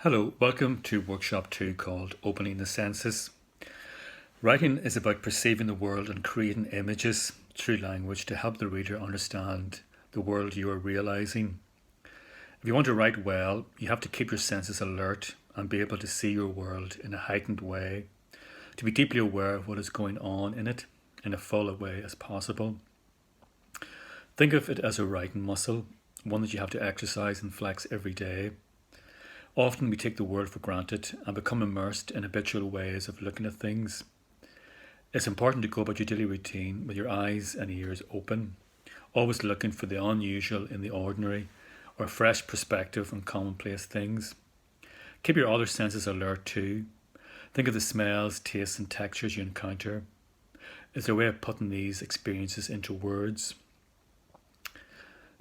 Hello, welcome to workshop 2 called Opening the Senses. Writing is about perceiving the world and creating images through language to help the reader understand the world you are realizing. If you want to write well, you have to keep your senses alert and be able to see your world in a heightened way, to be deeply aware of what is going on in it in a full way as possible. Think of it as a writing muscle, one that you have to exercise and flex every day. Often we take the world for granted and become immersed in habitual ways of looking at things. It's important to go about your daily routine with your eyes and ears open, always looking for the unusual in the ordinary or a fresh perspective on commonplace things. Keep your other senses alert too. Think of the smells, tastes and textures you encounter. Is there a way of putting these experiences into words?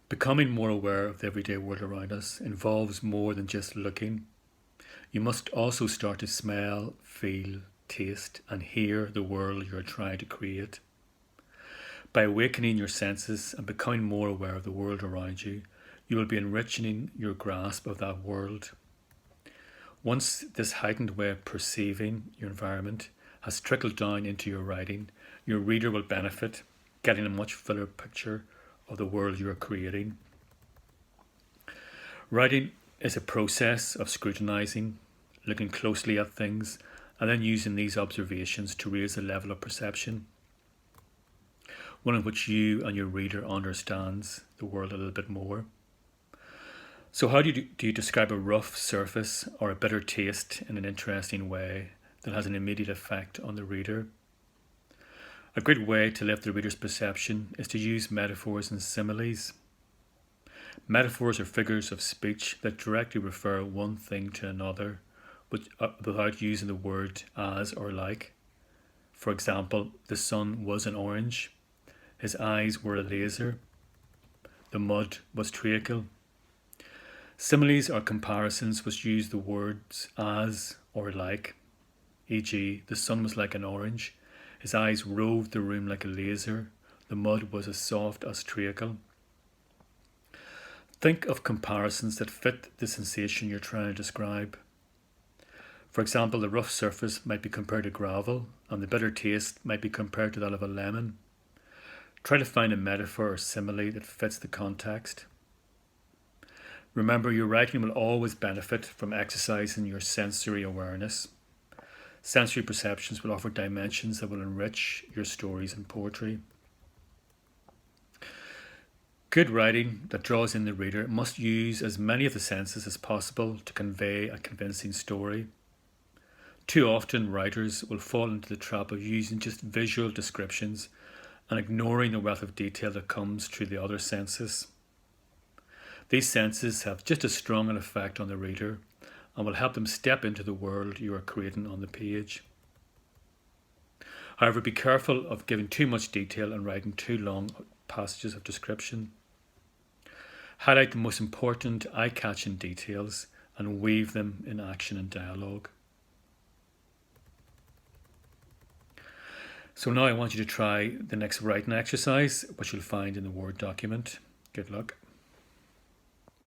Becoming more aware of the everyday world around us involves more than just looking. You must also start to smell, feel, taste and hear the world you are trying to create. By awakening your senses and becoming more aware of the world around you, you will be enriching your grasp of that world. Once this heightened way of perceiving your environment has trickled down into your writing, your reader will benefit, getting a much fuller picture of the world you are creating. Writing is a process of scrutinizing, looking closely at things, and then using these observations to raise the level of perception, one in which you and your reader understands the world a little bit more. So how do you describe a rough surface or a bitter taste in an interesting way that has an immediate effect on the reader? A great way to lift the reader's perception is to use metaphors and similes. Metaphors are figures of speech that directly refer one thing to another without using the word as or like. For example, the sun was an orange, his eyes were a laser, the mud was treacle. Similes are comparisons which use the words as or like, e.g. the sun was like an orange, his eyes roved the room like a laser, the mud was as soft as treacle. Think of comparisons that fit the sensation you're trying to describe. For example, the rough surface might be compared to gravel, and the bitter taste might be compared to that of a lemon. Try to find a metaphor or simile that fits the context. Remember, your writing will always benefit from exercising your sensory awareness. Sensory perceptions will offer dimensions that will enrich your stories and poetry. Good writing that draws in the reader must use as many of the senses as possible to convey a convincing story. Too often, writers will fall into the trap of using just visual descriptions and ignoring the wealth of detail that comes through the other senses. These senses have just as strong an effect on the reader and will help them step into the world you are creating on the page. However, be careful of giving too much detail and writing too long passages of description. Highlight the most important eye-catching details and weave them in action and dialogue. So now I want you to try the next writing exercise, which you'll find in the Word document. Good luck.